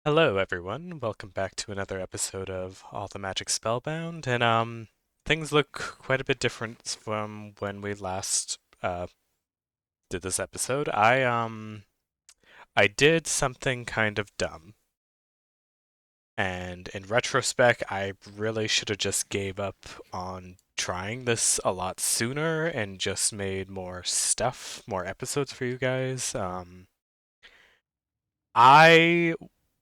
Hello everyone, welcome back to another episode of All the Magic Spellbound, and things look quite a bit different from when we last did this episode. I did something kind of dumb, and in retrospect, I really should have just gave up on trying this a lot sooner and just made more stuff, more episodes for you guys. I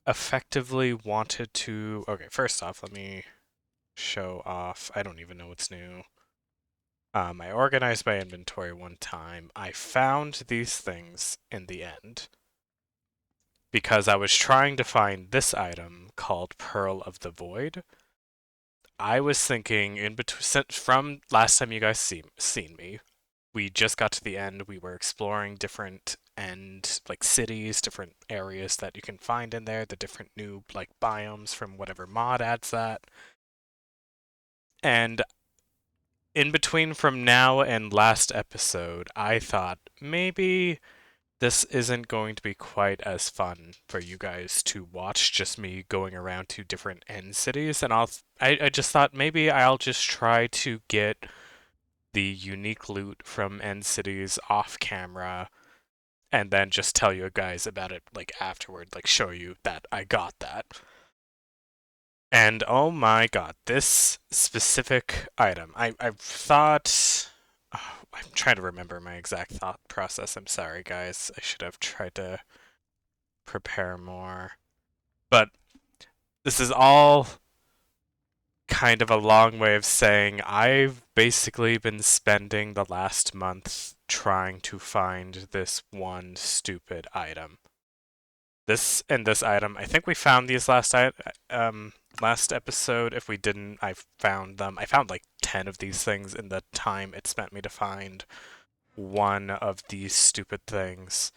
effectively wanted to. Okay, first off, let me show off. I don't even know what's new. I organized my inventory one time. I found these things in the end because I was trying to find this item called Pearl of the Void. I was thinking in between from last time you guys seen me, we just got to the end. We were exploring different end like cities, different areas that you can find in there, the different new like biomes from whatever mod adds that. And in between from now and last episode, I thought maybe this isn't going to be quite as fun for you guys to watch, just me going around to different end cities. And I just thought maybe I'll just try to get the unique loot from end cities off camera and then just tell you guys about it like afterward, like show you that I got that. And oh my god, this specific item, I thought. Oh, I'm trying to remember my exact thought process. I'm sorry, guys. I should have tried to prepare more. But this is all kind of a long way of saying I've basically been spending the last month trying to find this one stupid item. This and this item. I think we found these last episode. If we didn't, I found them. I found like 10 of these things in the time it spent me to find one of these stupid things.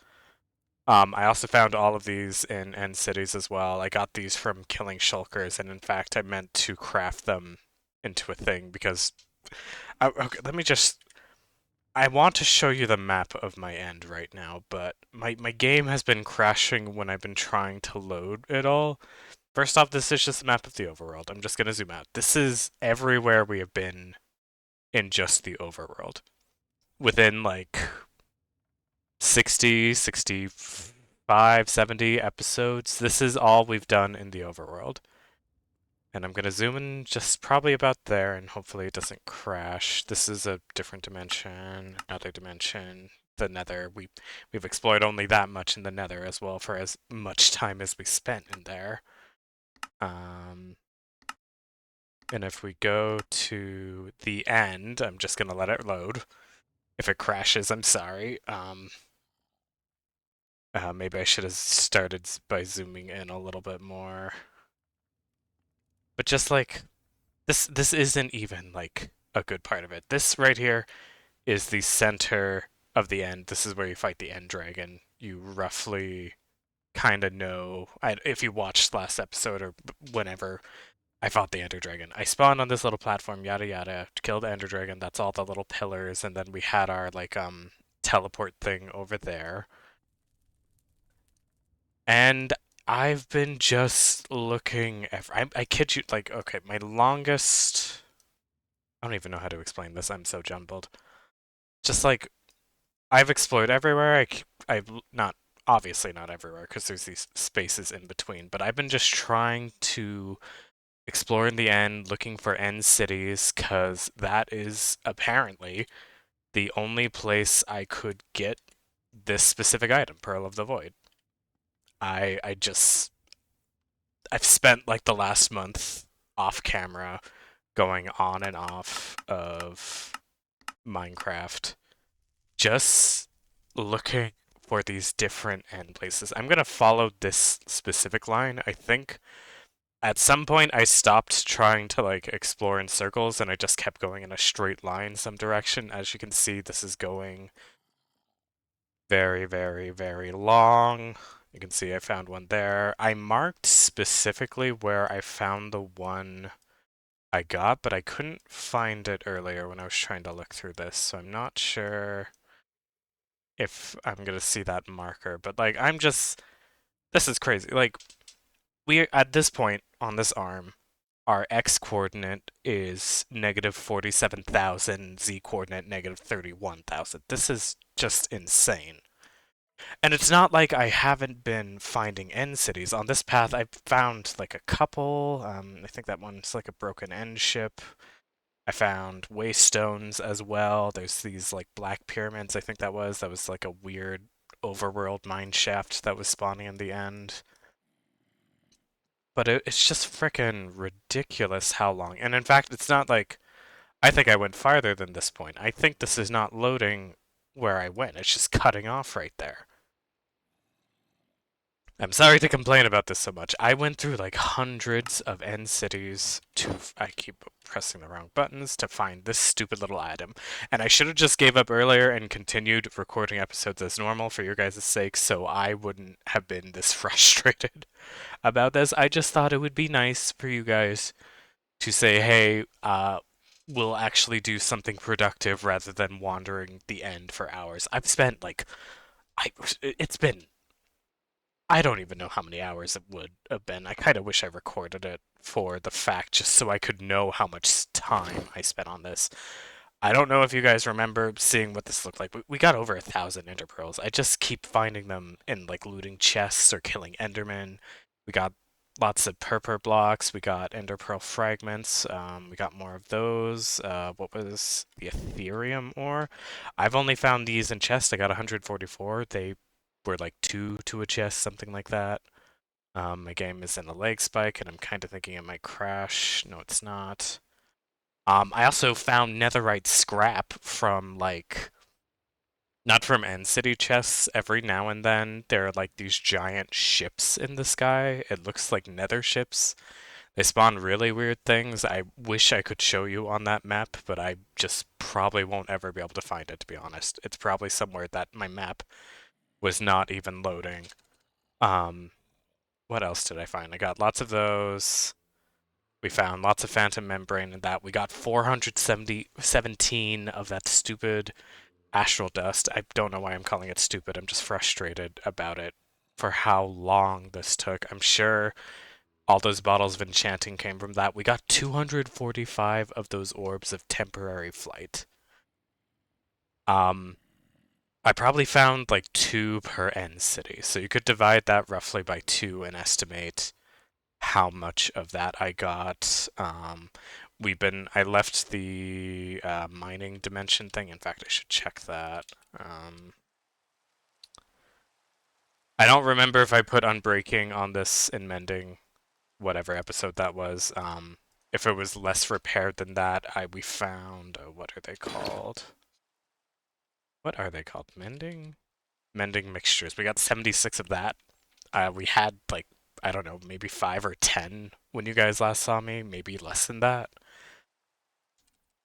I also found all of these in end cities as well. I got these from killing shulkers, and in fact, I meant to craft them into a thing because. Okay, let me just. I want to show you the map of my end right now, but my game has been crashing when I've been trying to load it all. First off, this is just a map of the overworld. I'm just going to zoom out. This is everywhere we have been in just the overworld. Within like 60, 65, 70 episodes, this is all we've done in the overworld. And I'm going to zoom in just probably about there, and hopefully it doesn't crash. This is a different dimension, another dimension, the nether. We've explored only that much in the nether as well for as much time as we spent in there. Um, and if we go to the end, I'm just going to let it load. If it crashes, I'm sorry. Maybe I should have started by zooming in a little bit more. But just like this isn't even like a good part of it. This right here is the center of the end. This is where you fight the end dragon. You roughly kind of know if you watched last episode or whenever I fought the ender dragon. I spawned on this little platform, yada yada, killed the ender dragon. That's all the little pillars, and then we had our like teleport thing over there. And I've been just looking. I kid you, like, okay, my longest. I don't even know how to explain this. I'm so jumbled. Just like I've explored everywhere. I've not obviously not everywhere because there's these spaces in between. But I've been just trying to explore in the end, looking for end cities, because that is apparently the only place I could get this specific item, Pearl of the Void. I just I've spent like the last month off camera going on and off of Minecraft just looking for these different end places. I'm gonna follow this specific line. I think at some point I stopped trying to like explore in circles and I just kept going in a straight line some direction. As you can see, this is going very, very, very long. You can see I found one there. I marked specifically where I found the one I got, but I couldn't find it earlier when I was trying to look through this, so I'm not sure if I'm gonna see that marker. But like, this is crazy. Like, we at this point on this arm, our x coordinate is -47,000, z coordinate -31,000. This is just insane. And it's not like I haven't been finding end cities. On this path, I've found like a couple. I think that one's like a broken end ship. I found waystones as well. There's these like black pyramids, I think that was like a weird overworld mine shaft that was spawning in the end. But it's just freaking ridiculous how long. And in fact, it's not like I think I went farther than this point. I think this is not loading where I went. It's just cutting off right there. I'm sorry to complain about this so much. I went through like hundreds of end cities to. I keep pressing the wrong buttons to find this stupid little item. And I should have just gave up earlier and continued recording episodes as normal for your guys' sake so I wouldn't have been this frustrated about this. I just thought it would be nice for you guys to say, hey, we'll actually do something productive rather than wandering the end for hours. I've spent like. It's been I don't even know how many hours it would have been. I kind of wish I recorded it for the fact just so I could know how much time I spent on this. I don't know if you guys remember seeing what this looked like. We got over 1,000 ender pearls. I just keep finding them in like looting chests or killing endermen. We got lots of purple blocks. We got ender pearl fragments. We got more of those. What was the Ethereum ore? I've only found these in chests. I got 144. They were like two to a chest, something like that. My game is in a lag spike, and I'm kind of thinking it might crash. No, it's not. I also found netherite scrap from like not from end city chests. Every now and then there are like these giant ships in the sky. It looks like nether ships. They spawn really weird things. I wish I could show you on that map, but I just probably won't ever be able to find it, to be honest. It's probably somewhere that my map was not even loading. Um, what else did I find? I got lots of those. We found lots of phantom membrane and that. We got 417 of that stupid astral dust. I don't know why I'm calling it stupid. I'm just frustrated about it for how long this took. I'm sure all those bottles of enchanting came from that. We got 245 of those orbs of temporary flight. Um, I probably found like two per end city, so you could divide that roughly by two and estimate how much of that I got. I left the mining dimension thing. In fact, I should check that. I don't remember if I put unbreaking on this in mending, whatever episode that was. If it was less repaired than that, we found what are they called? What are they called? Mending mixtures. We got 76 of that. We had like I don't know, maybe 5 or 10 when you guys last saw me, maybe less than that.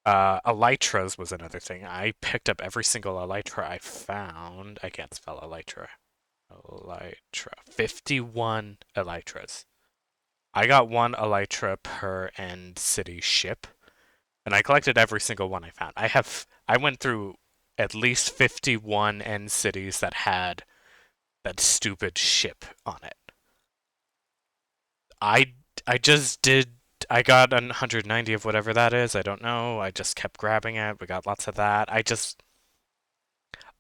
Elytras was another thing. I picked up every single elytra I found. I can't spell elytra. Elytra. 51 elytras. I got one elytra per end city ship, and I collected every single one I found. I went through at least 51 end cities that had that stupid ship on it. I I just did. I got 190 of whatever that is. I don't know. I just kept grabbing it. We got lots of that.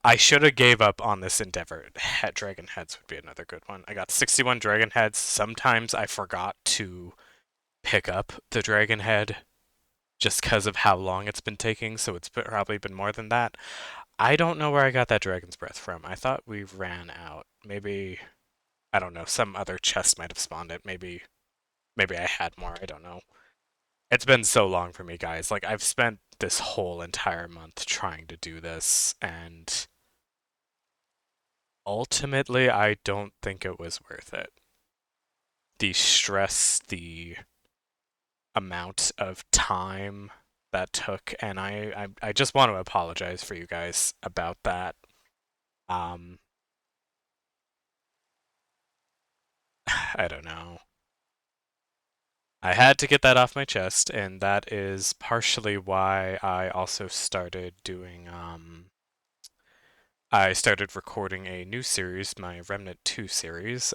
I should have gave up on this endeavor. Dragon heads would be another good one. I got 61 dragon heads. Sometimes I forgot to pick up the dragon head just because of how long it's been taking, so it's probably been more than that. I don't know where I got that dragon's breath from. I thought we ran out. Maybe I don't know. Some other chest might have spawned it. Maybe I had more. I don't know. It's been so long for me, guys. Like, I've spent this whole entire month trying to do this, and ultimately, I don't think it was worth it. The stress, the amount of time that took, and I just want to apologize for you guys about that. Um, I don't know. I had to get that off my chest, and that is partially why I also started doing I started recording a new series, my Remnant 2 series.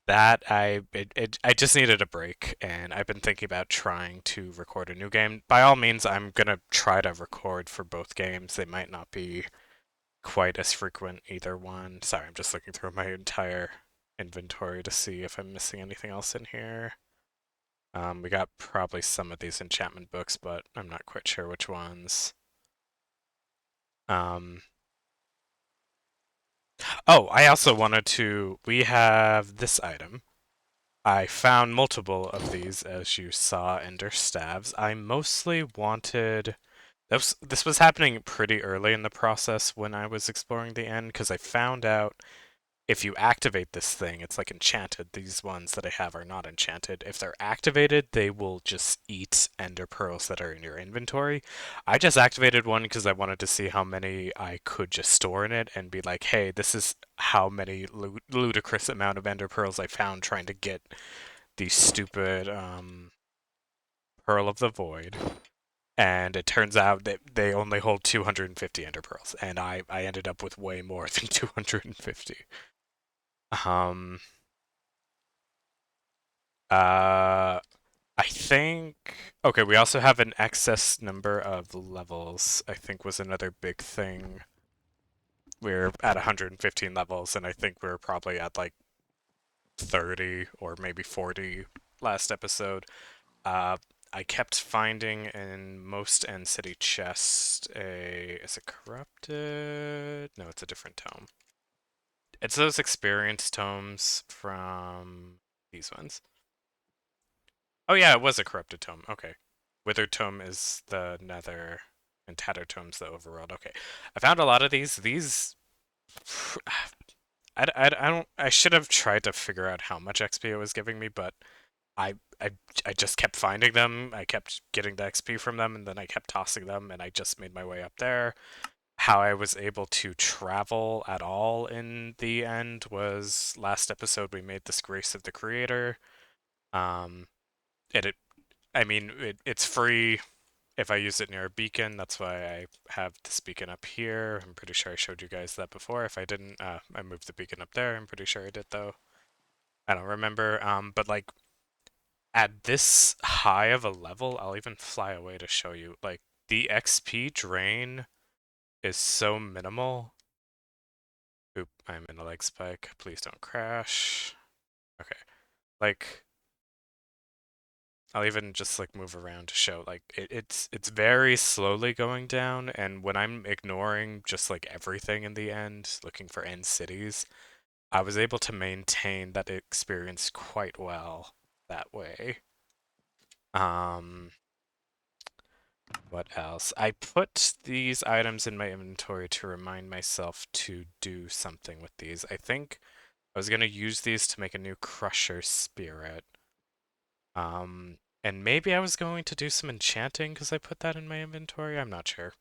I just needed a break, and I've been thinking about trying to record a new game. By all means, I'm gonna try to record for both games. They might not be quite as frequent either one. Sorry, I'm just looking through my entire inventory to see if I'm missing anything else in here. We got probably some of these enchantment books, but I'm not quite sure which ones. Um, oh, I also wanted to. We have this item. I found multiple of these, as you saw, ender stabs. I mostly wanted. This was happening pretty early in the process when I was exploring the end, because I found out if you activate this thing, it's like enchanted. These ones that I have are not enchanted. If they're activated, they will just eat ender pearls that are in your inventory. I just activated one because I wanted to see how many I could just store in it and be like, hey, this is how many ludicrous amount of ender pearls I found trying to get the stupid Pearl of the Void. And it turns out that they only hold 250 ender pearls, and I ended up with way more than 250. Um, Uh, I think. Okay, we also have an excess number of levels, I think was another big thing. We're at 115 levels, and I think we're probably at like 30 or maybe 40 last episode. Uh, I kept finding in most End City chests a. Is it corrupted? No, it's a different tome. It's those experience tomes from these ones. Oh yeah, it was a corrupted tome. Okay. Withered tome is the nether, and tattered tome's the overworld. Okay. I found a lot of these. These, I don't. I should have tried to figure out how much XP it was giving me, but I, I, I just kept finding them. I kept getting the XP from them, and then I kept tossing them, and I just made my way up there. How I was able to travel at all in the end was last episode we made this Grace of the Creator. Um, it I mean, it's free if I use it near a beacon. That's why I have this beacon up here. I'm pretty sure I showed you guys that before. If I didn't, I moved the beacon up there. I'm pretty sure I did, though. I don't remember. But like at this high of a level, I'll even fly away to show you. Like the XP drain is so minimal. Oop, I'm in a leg spike. Please don't crash. Okay. Like I'll even just like move around to show like it's very slowly going down, and when I'm ignoring just like everything in the end, looking for end cities, I was able to maintain that experience quite well that way. Um, what else? I put these items in my inventory to remind myself to do something with these. I think I was gonna use these to make a new Crusher Spirit. And maybe I was going to do some enchanting because I put that in my inventory. I'm not sure.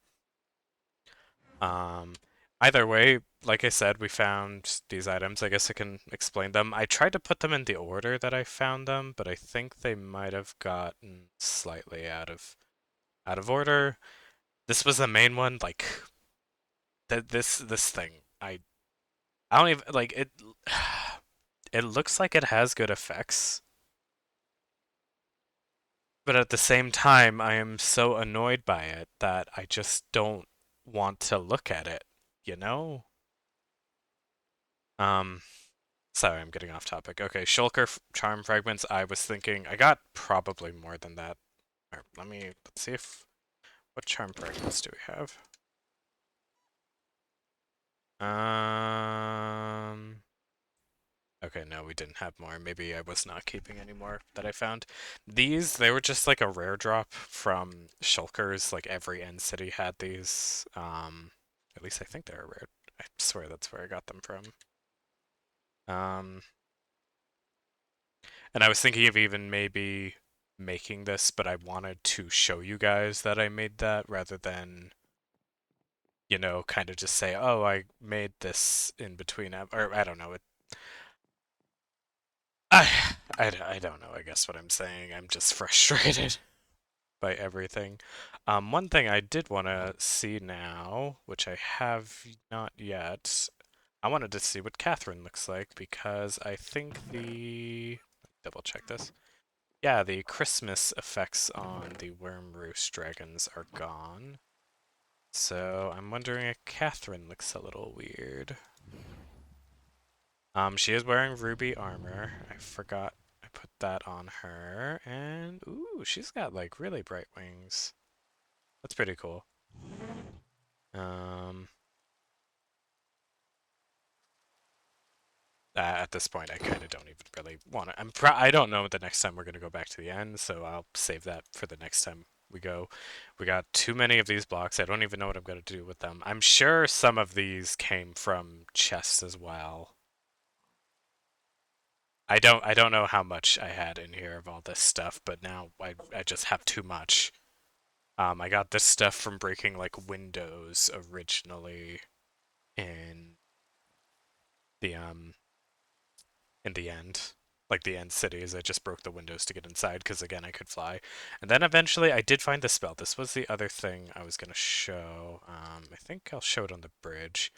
Um, Either way, like I said, we found these items. I guess I can explain them. I tried to put them in the order that I found them, but I think they might have gotten slightly out of order. This was the main one. Like this thing. I don't even like it. It looks like it has good effects. But at the same time, I am so annoyed by it that I just don't want to look at it, you know? Um, Sorry, I'm getting off topic. Okay, Shulker charm fragments. I was thinking I got probably more than that. Let's see if what charm fragments do we have? Um, okay, no, we didn't have more. Maybe I was not keeping any more that I found. They were just like a rare drop from Shulkers. Like every end city had these. At least I think they're rare. I swear that's where I got them from. Um, and I was thinking of even maybe making this, but I wanted to show you guys that I made that rather than, kind of just say, oh, I made this in between, or I don't know. I don't know, I guess what I'm saying. I'm just frustrated by everything. One thing I did want to see now, which I have not yet, I wanted to see what Catherine looks like because I think double check this. Yeah, the Christmas effects on the Worm Roost dragons are gone. So I'm wondering if Catherine looks a little weird. She is wearing ruby armor. I forgot I put that on her. And ooh, she's got like really bright wings. That's pretty cool. Um, at this point, I kind of don't even really want to. I don't know the next time we're gonna go back to the end, so I'll save that for the next time we go. We got too many of these blocks. I don't even know what I'm gonna do with them. I'm sure some of these came from chests as well. I don't know how much I had in here of all this stuff, but now I just have too much. I got this stuff from breaking like windows originally in the in the end. Like the end cities, I just broke the windows to get inside because again I could fly. And then eventually I did find the spell. This was the other thing I was gonna show. I think I'll show it on the bridge.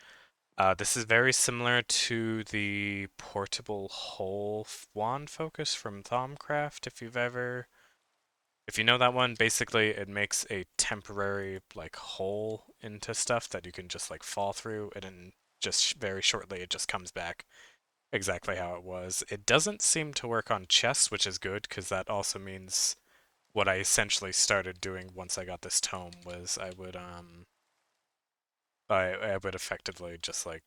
This is very similar to the portable hole wand focus from Thaumcraft, if you know that one. Basically it makes a temporary like hole into stuff that you can just like fall through, and then just very shortly it just comes back exactly how it was. It doesn't seem to work on chests, which is good because that also means what I essentially started doing once I got this tome was I would effectively just like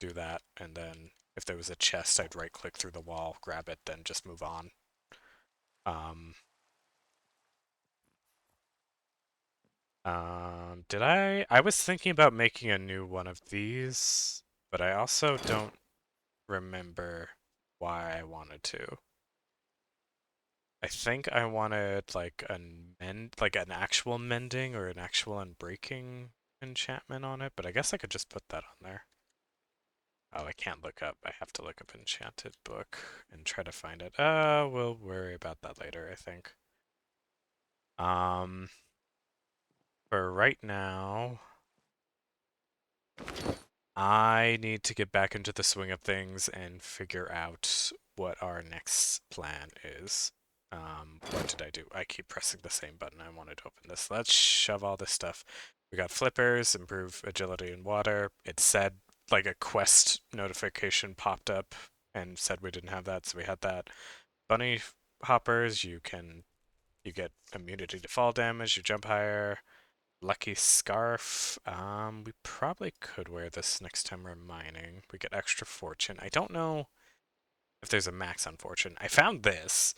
do that, and then if there was a chest, I'd right click through the wall, grab it, then just move on. Um, did I? I was thinking about making a new one of these, but I also don't remember why I wanted to. I think I wanted like like an actual mending or an actual unbreaking enchantment on it, but I guess I could just put that on there. Oh, I can't look up. I have to look up enchanted book and try to find it. We'll worry about that later, I think. Um, for right now, I need to get back into the swing of things and figure out what our next plan is. What did I do? I keep pressing the same button. I wanted to open this. Let's shove all this stuff. We got flippers, improve agility in water. It said like a quest notification popped up and said we didn't have that, so we had that. Bunny hoppers, you get immunity to fall damage, you jump higher. Lucky Scarf. We probably could wear this next time we're mining. We get extra fortune. I don't know if there's a max on fortune. I found this,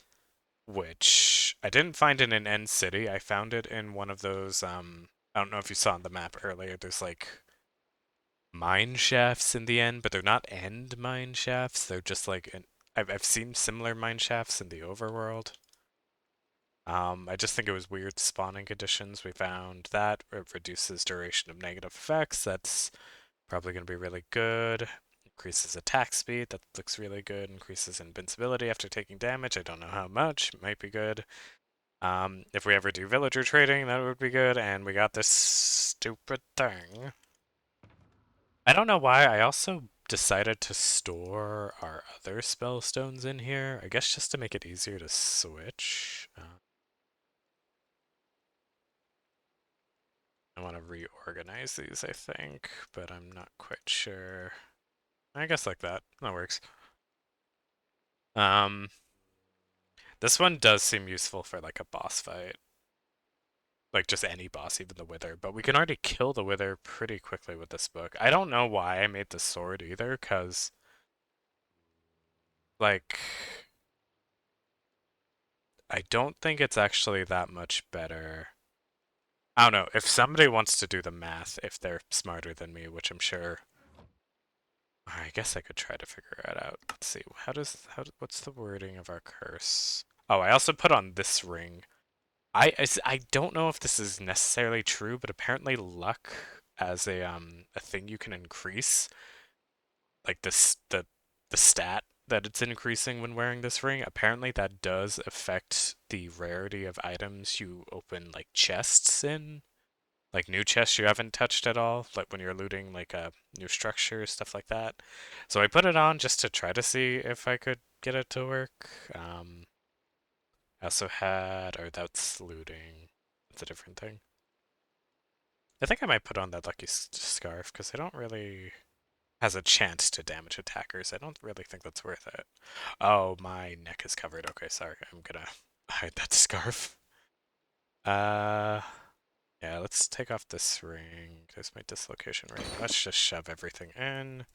which I didn't find in an end city. I found it in one of those, I don't know if you saw on the map earlier, there's like mine shafts in the end, but they're not end mine shafts. They're just like, I've seen similar mine shafts in the overworld. I just think it was weird spawning conditions. We found that it reduces duration of negative effects. That's probably going to be really good. Increases attack speed. That looks really good. Increases invincibility after taking damage. I don't know how much. Might be good. If we ever do villager trading, that would be good. And we got this stupid thing. I don't know why. I also decided to store our other spellstones in here. I guess just to make it easier to switch. I want to reorganize these, I think, but I'm not quite sure. I guess like that. That works. Um, this one does seem useful for like a boss fight. Like just any boss, even the Wither. But we can already kill the Wither pretty quickly with this book. I don't know why I made the sword either, because like I don't think it's actually that much better. I don't know. If somebody wants to do the math, if they're smarter than me, which I'm sure. I guess I could try to figure it out. Let's see. What's the wording of our curse? Oh, I also put on this ring. I don't know if this is necessarily true, but apparently luck as a thing you can increase, like the stat that it's increasing when wearing this ring, apparently that does affect the rarity of items you open like chests in. Like new chests you haven't touched at all, like when you're looting like a new structure, stuff like that. So I put it on just to try to see if I could get it to work. I also had, or that's looting. That's a different thing. I think I might put on that lucky scarf because I don't really has a chance to damage attackers. I don't really think that's worth it. Oh, my neck is covered. Okay, sorry. I'm gonna hide that scarf. Uh, yeah, let's take off this ring. There's my dislocation ring. Let's just shove everything in,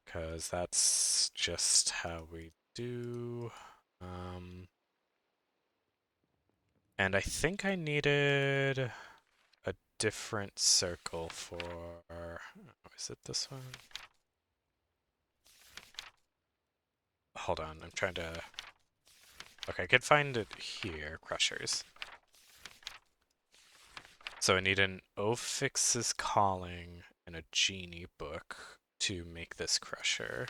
because that's just how we do. Um, and I think I needed a different circle for... Oh, is it this one? Hold on, I'm trying to... Okay, I could find it here, crushers. So I need an Ophix's Calling and a Genie book to make this crusher.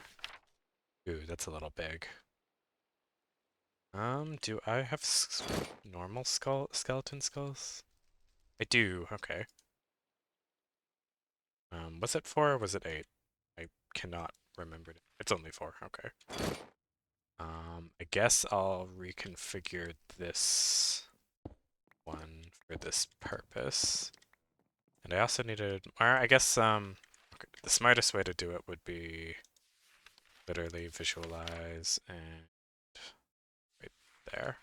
Ooh, that's a little big. Do I have normal skeleton skulls? I do, okay. Was it 4 or was it 8? I cannot remember. It's only 4, okay. I guess I'll reconfigure this one for this purpose. And I also needed, or I guess, okay, the smartest way to do it would be literally visualize and right there.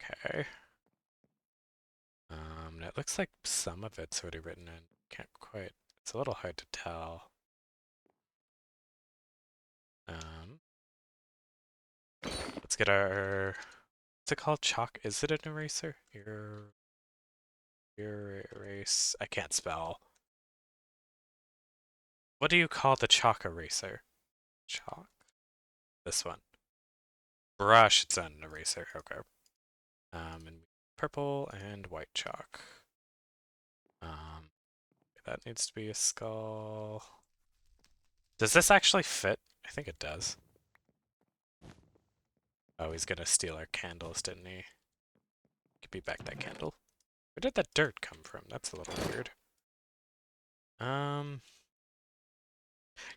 Okay. And it looks like some of it's already written in. Can't quite, it's a little hard to tell. Um, let's get our, what's it called? Chalk, is it an eraser? Erase, I can't spell. What do you call the chalk eraser? Chalk? This one. Brush, it's an eraser, okay. And purple and white chalk. That needs to be a skull. Does this actually fit? I think it does. Oh, he's gonna steal our candles, didn't he? Give me back that candle. Where did that dirt come from? That's a little weird. Um,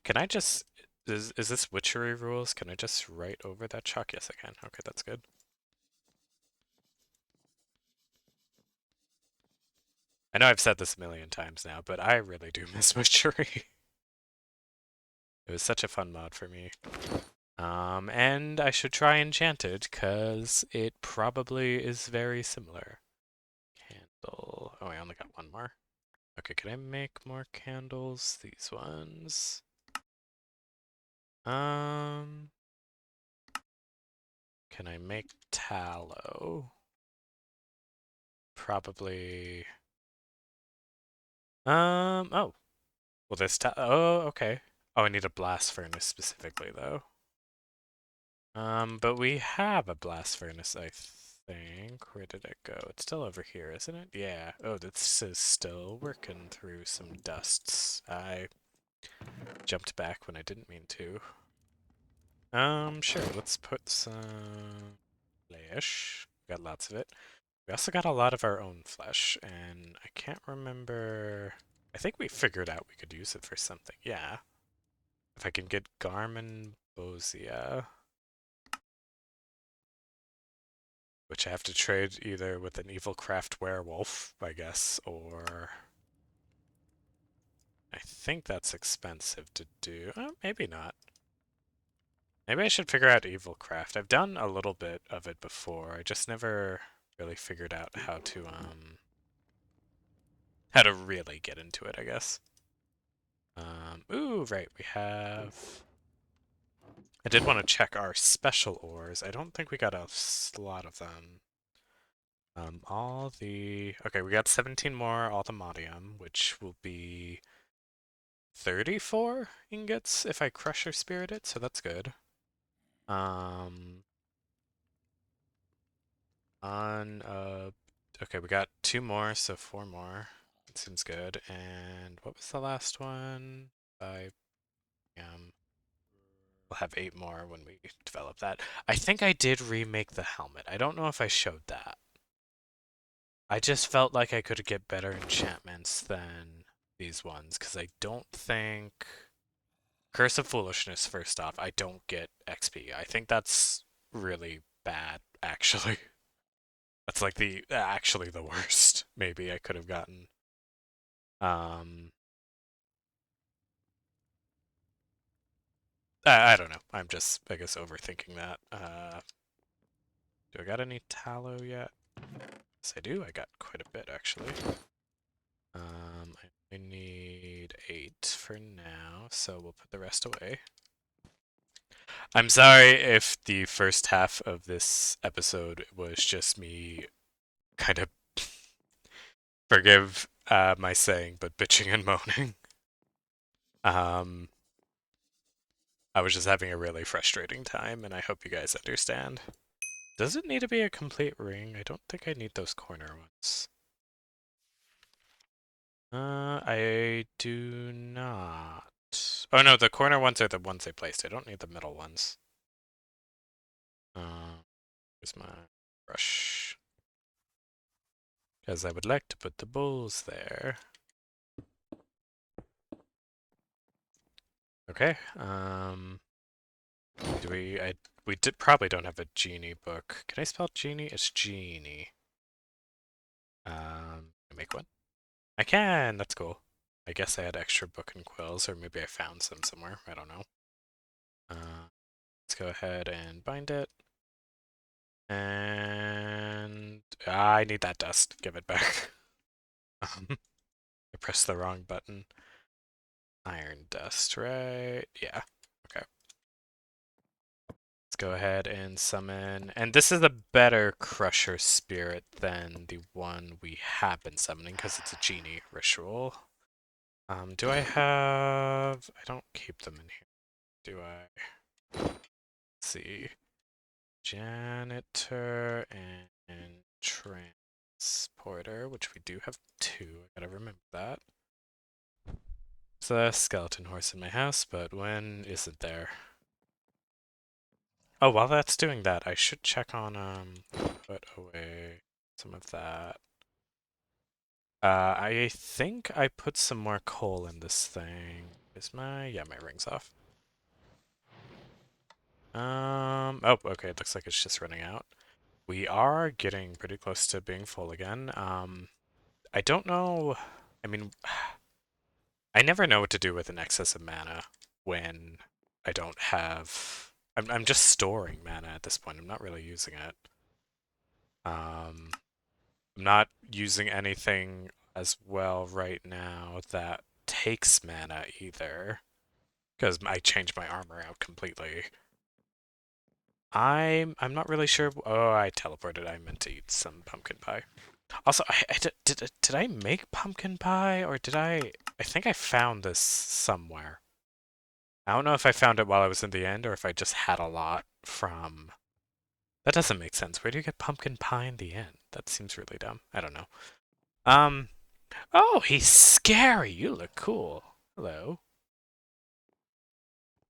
can I just... Is this witchery rules? Can I just write over that chalk? Yes, I can. Okay, that's good. I know I've said this a million times now, but I really do miss witchery. It was such a fun mod for me. And I should try Enchanted, because it probably is very similar. Candle. Oh, I only got one more. Okay, can I make more candles? These ones. Um, can I make tallow? Probably. Oh. Well, this oh, okay. Oh, I need a blast furnace specifically, though. But we have a blast furnace, I think. Where did it go? It's still over here, isn't it? Yeah. Oh, this is still working through some dusts. I jumped back when I didn't mean to. Sure, let's put some flesh. Got lots of it. We also got a lot of our own flesh, and I can't remember... I think we figured out we could use it for something. Yeah. If I can get Garmin Bosia, which I have to trade either with an evil craft werewolf, I guess, or... I think that's expensive to do. Maybe not. Maybe I should figure out evil craft. I've done a little bit of it before. I just never really figured out how to really get into it, I guess. Ooh, right, we have... I did want to check our special ores. I don't think we got a lot of them. Okay, we got 17 more ultimatium, which will be 34 ingots if I crush or spirit it, so that's good. Um, okay, we got 2 more, so 4 more. That seems good. And what was the last one? We'll have 8 more when we develop that. I think I did remake the helmet. I don't know if I showed that. I just felt like I could get better enchantments than these ones, because I don't think... Curse of Foolishness, first off, I don't get XP. I think that's really bad, actually. That's like the actually the worst maybe I could have gotten. Um, I don't know. I'm just, I guess, overthinking that. Do I got any tallow yet? Yes, I do. I got quite a bit, actually. I need 8 for now, so we'll put the rest away. I'm sorry if the first half of this episode was just me kind of, forgive my saying, but bitching and moaning. Um, I was just having a really frustrating time, and I hope you guys understand. Does it need to be a complete ring? I don't think I need those corner ones. I do not. Oh no, the corner ones are the ones I placed. I don't need the middle ones. Where's my brush? Because I would like to put the bowls there. Okay. Do we? We did probably don't have a genie book. Can I spell genie? It's genie. Make one. I can. That's cool. I guess I had extra book and quills, or maybe I found some somewhere. I don't know. Let's go ahead and bind it. And I need that dust. Give it back. I pressed the wrong button. Iron dust, right? Yeah. Okay. Let's go ahead and summon. And this is a better Crusher Spirit than the one we have been summoning because it's a genie ritual. Do I have... I don't keep them in here. Do I? Let's see. Janitor and transporter, which we do have 2. I gotta remember that. There's a skeleton horse in my house, but when isn't there? Oh, while that's doing that, I should check on, put away some of that. I think I put some more coal in this thing. Is my... yeah, my ring's off. Oh, okay, it looks like it's just running out. We are getting pretty close to being full again. I don't know... I mean, I never know what to do with an excess of mana when I don't have... I'm just storing mana at this point. I'm not really using it. I'm not using anything as well right now that takes mana either, because I changed my armor out completely. I'm not really sure. Oh, I teleported. I meant to eat some pumpkin pie. Also, did I make pumpkin pie or did I? I think I found this somewhere. I don't know if I found it while I was in the end or if I just had a lot from. That doesn't make sense. Where do you get pumpkin pie in the end? That seems really dumb. I don't know. Um. Oh, he's scary. You look cool. Hello.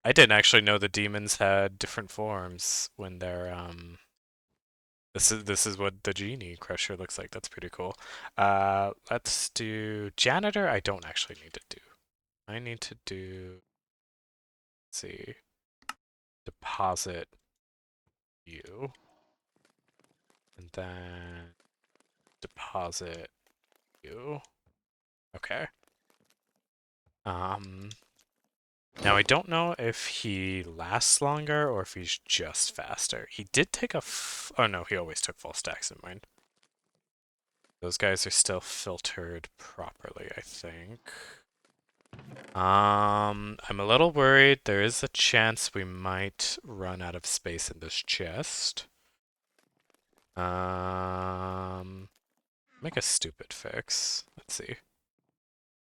I didn't actually know the demons had different forms when they're This is what the genie crusher looks like. That's pretty cool. Let's do janitor. I don't actually need to do. I need to do. Let's see. Deposit you, and then deposit you. Okay. Um. Now I don't know if he lasts longer or if he's just faster. He did take a. Oh no, he always took full stacks in mind. Those guys are still filtered properly, I think. I'm a little worried. There is a chance we might run out of space in this chest. Make a stupid fix. Let's see.